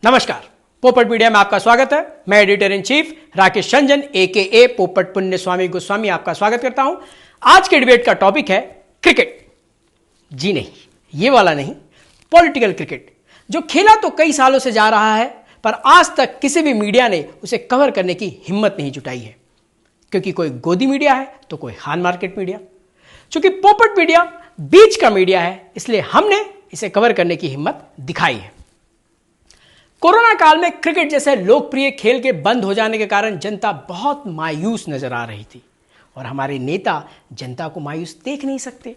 नमस्कार, पोपट मीडिया में आपका स्वागत है। मैं editor in chief Rakesh Ranjan AKA पोपट पुण्य स्वामी गोस्वामी आपका स्वागत करता हूं। आज के डिबेट का टॉपिक है क्रिकेट। जी नहीं, ये वाला नहीं, पॉलिटिकल क्रिकेट, जो खेला तो कई सालों से जा रहा है, पर आज तक किसी भी मीडिया ने उसे कवर करने की हिम्मत नहीं जुटाई है, क्योंकि कोई गोदी मीडिया है तो कोई हान मार्केट मीडिया। चूंकि पोपट मीडिया बीच का मीडिया है, इसलिए हमने इसे कवर करने की हिम्मत दिखाई है। कोरोना काल में क्रिकेट जैसे लोकप्रिय खेल के बंद हो जाने के कारण जनता बहुत मायूस नजर आ रही थी, और हमारे नेता जनता को मायूस देख नहीं सकते।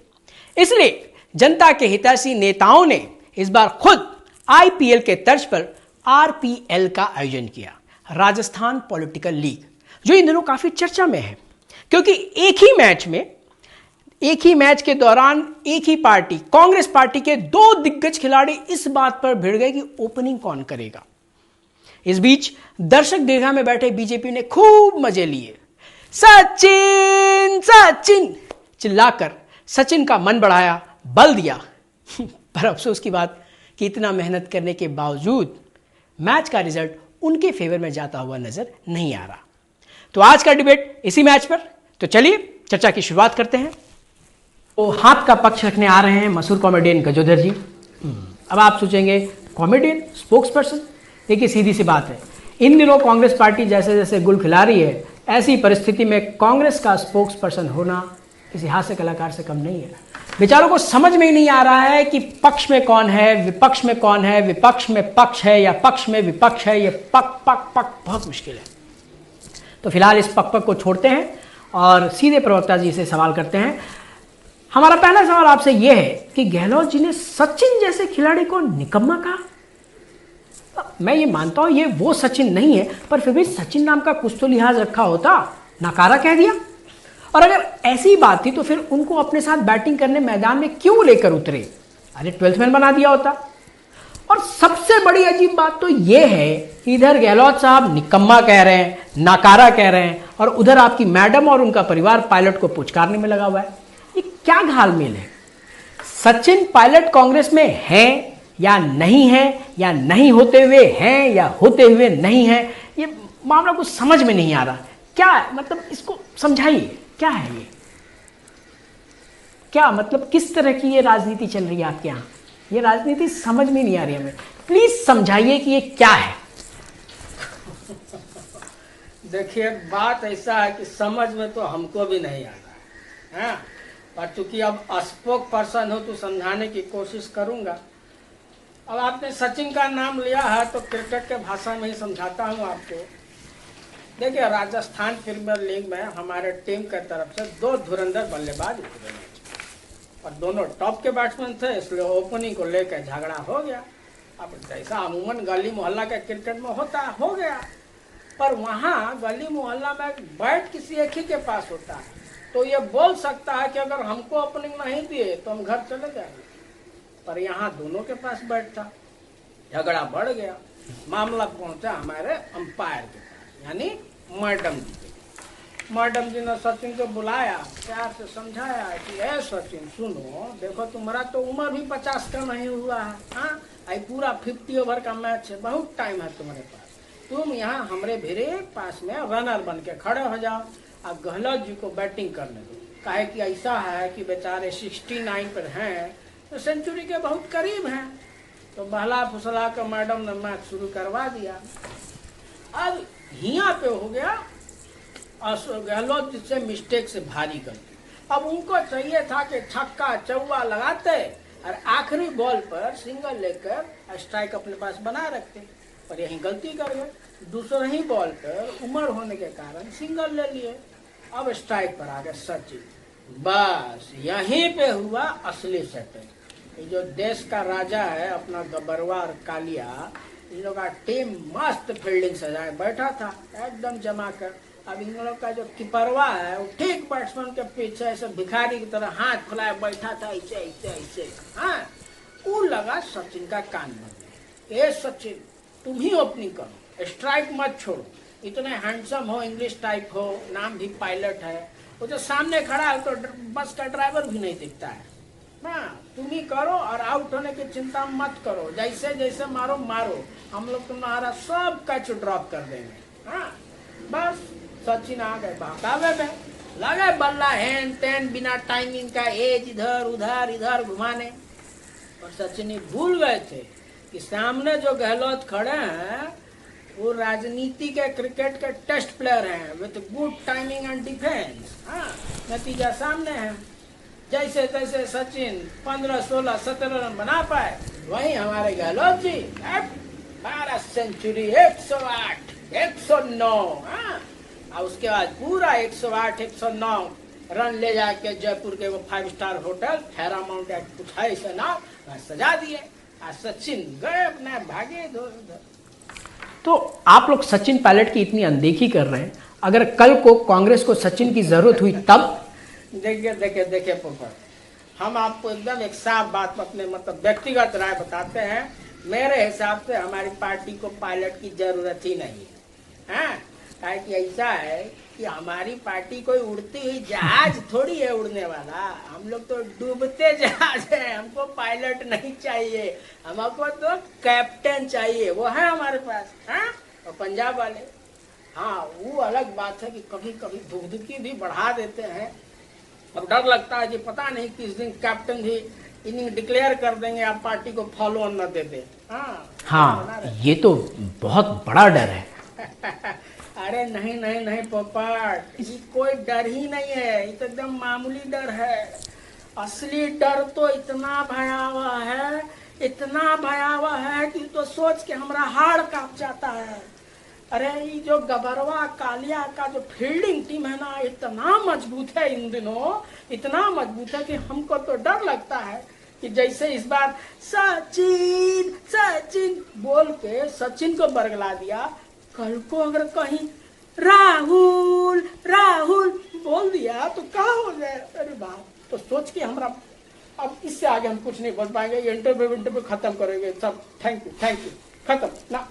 इसलिए जनता के हितैषी नेताओं ने इस बार खुद IPL के तर्ज पर RPL का आयोजन किया, राजस्थान पॉलिटिकल लीग, जो इन दिनों काफी चर्चा में है, क्योंकि एक ही मैच के दौरान एक ही पार्टी, कांग्रेस पार्टी के दो दिग्गज खिलाड़ी इस बात पर भिड़ गए कि ओपनिंग कौन करेगा। इस बीच दर्शक दीर्घा में बैठे बीजेपी ने खूब मजे लिए, सचिन सचिन चिल्लाकर सचिन का मन बढ़ाया, बल दिया। पर अफसोस की बात कि इतना मेहनत करने के बावजूद मैच का रिजल्ट उनके फेवर में जाता हुआ नजर नहीं आ रहा। तो आज का डिबेट इसी मैच पर, तो चलिए चर्चा की शुरुआत करते हैं। तो हाथ का पक्ष रखने आ रहे हैं मशहूर कॉमेडियन गजोधर जी। अब आप सोचेंगे कॉमेडियन, स्पोक्स पर्सन? देखिए, सीधी सी बात है, इन दिनों कांग्रेस पार्टी जैसे जैसे गुल खिला रही है, ऐसी परिस्थिति में कांग्रेस का स्पोक्स पर्सन होना किसी हास्य कलाकार से कम नहीं है। बेचारों को समझ में ही नहीं आ रहा है कि पक्ष में कौन है, विपक्ष में कौन है, विपक्ष में पक्ष है या पक्ष में विपक्ष है। ये पक पक पक बहुत मुश्किल है। तो फिलहाल इस पक पक को छोड़ते हैं और सीधे प्रवक्ता जी से सवाल करते हैं। हमारा पहला सवाल आपसे यह है कि गहलोत जी ने सचिन जैसे खिलाड़ी को निकम्मा कहा। मैं ये मानता हूं ये वो सचिन नहीं है, पर फिर भी सचिन नाम का कुछ तो लिहाज रखा होता, नकारा कह दिया। और अगर ऐसी बात थी तो फिर उनको अपने साथ बैटिंग करने मैदान में क्यों लेकर उतरे? अरे 12th मैन बना दिया होता। और सबसे बड़ी अजीब बात तो यह है कि इधर गहलोत साहब निकम्मा कह रहे हैं, नकारा कह रहे हैं, और उधर आपकी मैडम और उनका परिवार पायलट को पुचकारने में लगा हुआ है। ये क्या घालमेल है? सचिन पायलट कांग्रेस में है या नहीं है, या नहीं होते हुए हैं या होते हुए नहीं है? ये मामला कुछ समझ में नहीं आ रहा। क्या मतलब, इसको समझाइए, क्या है ये? क्या मतलब, किस तरह की ये राजनीति चल रही है आपके यहाँ? ये राजनीति समझ में नहीं आ रही हमें। प्लीज समझाइए कि ये क्या है। देखिए, बात ऐसा है कि समझ में तो हमको भी नहीं आ रहा है, पर चूंकि अब स्पोक पर्सन हो तो समझाने की कोशिश करूंगा। अब आपने सचिन का नाम लिया है तो क्रिकेट के भाषा में ही समझाता हूं आपको। देखिए, राजस्थान प्रीमियर लीग में हमारे टीम की तरफ से दो धुरंधर बल्लेबाज उतरे और दोनों टॉप के बैट्समैन थे, इसलिए ओपनिंग को लेकर झगड़ा हो गया। अब जैसा अमूमन गली मोहल्ला के क्रिकेट में होता हो गया, पर वहाँ गली मोहल्ला में बैट किसी एक ही के पास होता है, तो ये बोल सकता है कि अगर हमको ओपनिंग नहीं दिए तो हम घर चले जाएंगे। पर यहाँ दोनों के पास बैट था, झगड़ा बढ़ गया, मामला पहुंचा हमारे अंपायर के पास, यानी मैडम जी। मैडम जी ने सचिन को बुलाया, प्यार से समझाया कि ए सचिन सुनो, देखो तुम्हारा तो उम्र भी 50 का नहीं हुआ है, हाँ, आई पूरा 50 ओवर का मैच है, बहुत टाइम है तुम्हारे पास, तुम यहाँ हमारे भेरे पास में रनर बन के खड़े हो जाओ, अब गहलोत जी को बैटिंग करने दो। काहे कि ऐसा है कि बेचारे 69 पर हैं, तो सेंचुरी के बहुत करीब हैं। तो बहला फुसला कर मैडम ने मैच शुरू करवा दिया। अब हिया पे हो गया गहलोत जी से मिस्टेक से भारी गलती। अब उनको चाहिए था कि छक्का चौवा लगाते और आखिरी बॉल पर सिंगल लेकर स्ट्राइक अपने पास बना रखते, पर यही गलती कर गए। दूसरे ही बॉल पर उम्र होने के कारण सिंगल ले लिए। अब स्ट्राइक पर आ गए सचिन। बस यहीं पे हुआ असली सेटिंग। ये जो देश का राजा है अपना गबरवा और कालिया, इन लोग का टीम मस्त फील्डिंग सजाए बैठा था एकदम जमा कर। अब इन लोग का जो कीपरवा है वो ठीक बैट्समैन के पीछे ऐसे भिखारी की तरह हाथ फैलाए बैठा था, ऐसे ऐसे ऐसे। हाँ, वो लगा सचिन का कान भरने। ए सचिन, तुम ही ओपनिंग करो, स्ट्राइक मत छोड़ो, इतने हैंडसम हो, इंग्लिश टाइप हो, नाम भी पायलट है, वो जो सामने खड़ा है तो बस का ड्राइवर भी नहीं दिखता है। हाँ, तुम ही करो और आउट होने की चिंता मत करो, जैसे जैसे मारो मारो, हम लोग तुम्हारा सब कैच ड्रॉप कर देंगे। हाँ बस सचिन आ गए बहकावे में, लगे बल्ला हैन तैन बिना टाइमिंग का एज इधर उधर इधर घुमाने। और सचिन ही भूल गए थे कि सामने जो गहलोत खड़े हैं वो राजनीति के क्रिकेट के टेस्ट प्लेयर हैं with good timing and defence. हाँ नतीजा सामने है। जैसे तैसे सचिन 15, 16, 17 रन बना पाए, वहीं हमारे गहलोत जी 12 सेंचुरी, 108, 109। हाँ और उसके बाद पूरा 108, 109 रन ले जाके जयपुर के वो 5 स्टार होटल हैरामाउंट कुछ है ऐसा नाम सजा दिए। और सचिन गए अपने भागे इधर। तो आप लोग सचिन पायलट की इतनी अनदेखी कर रहे हैं, अगर कल को कांग्रेस को सचिन की जरूरत हुई तब? देखिए पोपट, हम आपको एकदम एक साफ बात अपने मतलब व्यक्तिगत राय बताते हैं। मेरे हिसाब से हमारी पार्टी को पायलट की जरूरत ही नहीं है। हाँ कि ऐसा है कि हमारी पार्टी कोई उड़ती हुई जहाज थोड़ी है उड़ने वाला, हम लोग तो डूबते जहाज है। हमको पायलट नहीं चाहिए, हमको तो कैप्टन चाहिए, वो है हमारे पास। हाँ और पंजाब वाले, हाँ वो अलग बात है कि कभी कभी धुकधुकी भी बढ़ा देते हैं। अब डर लगता है कि पता नहीं किस दिन कैप्टन भी इनिंग डिक्लेयर कर देंगे, आप पार्टी को फॉलो ऑन न दे दे। हाँ ये तो बहुत बड़ा डर है। अरे नहीं नहीं नहीं पोपट, ये कोई डर ही नहीं है, ये तो एकदम मामूली डर है। असली डर तो इतना भयावह है, इतना भयावह है कि तो सोच के हमारा हाड़ कांप जाता है। अरे ये जो गबरवा कालिया का जो फील्डिंग टीम है ना, इतना मजबूत है इन दिनों, इतना मजबूत है कि हमको तो डर लगता है कि जैसे इस बार सचिन सचिन बोल के सचिन को बरगला दिया, कल को अगर कहीं राहुल राहुल बोल दिया तो क्या हो जाए। अरे बाप, तो सोच के हमारा अब इससे आगे हम कुछ नहीं बोल पाएंगे। ये इंटरव्यू खत्म करेंगे सब। थैंक यू खत्म ना।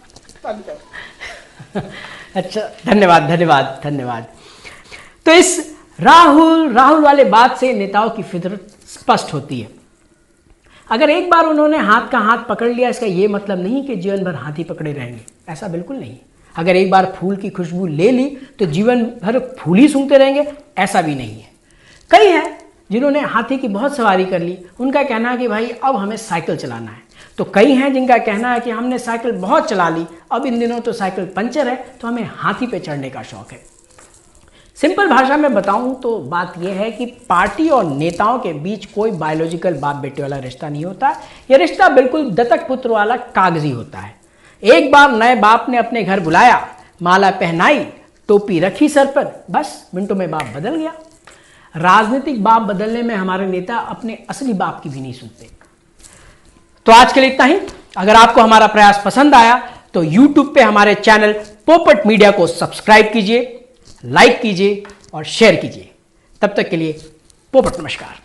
अच्छा धन्यवाद। तो इस राहुल वाले बात से नेताओं की फितरत स्पष्ट होती है। अगर एक बार उन्होंने हाथ का हाथ पकड़ लिया, इसका ये मतलब नहीं कि जीवन भर हाथ ही पकड़े रहेंगे, ऐसा बिल्कुल नहीं। अगर एक बार फूल की खुशबू ले ली तो जीवन भर फूल ही सूंघते रहेंगे, ऐसा भी नहीं है। कई हैं जिन्होंने हाथी की बहुत सवारी कर ली, उनका कहना है कि भाई अब हमें साइकिल चलाना है। तो कई हैं जिनका कहना है कि हमने साइकिल बहुत चला ली, अब इन दिनों तो साइकिल पंचर है, तो हमें हाथी पे चढ़ने का शौक है। सिंपल भाषा में बताऊं तो बात यह है कि पार्टी और नेताओं के बीच कोई बायोलॉजिकल बाप बेटे वाला रिश्ता नहीं होता। यह रिश्ता बिल्कुल दत्तक पुत्र वाला कागजी होता है। एक बार नए बाप ने अपने घर बुलाया, माला पहनाई, टोपी रखी सर पर, बस मिनटों में बाप बदल गया। राजनीतिक बाप बदलने में हमारे नेता अपने असली बाप की भी नहीं सुनते। तो आज के लिए इतना ही। अगर आपको हमारा प्रयास पसंद आया तो YouTube पे हमारे चैनल पोपट मीडिया को सब्सक्राइब कीजिए, लाइक कीजिए और शेयर कीजिए। तब तक के लिए पोपट नमस्कार।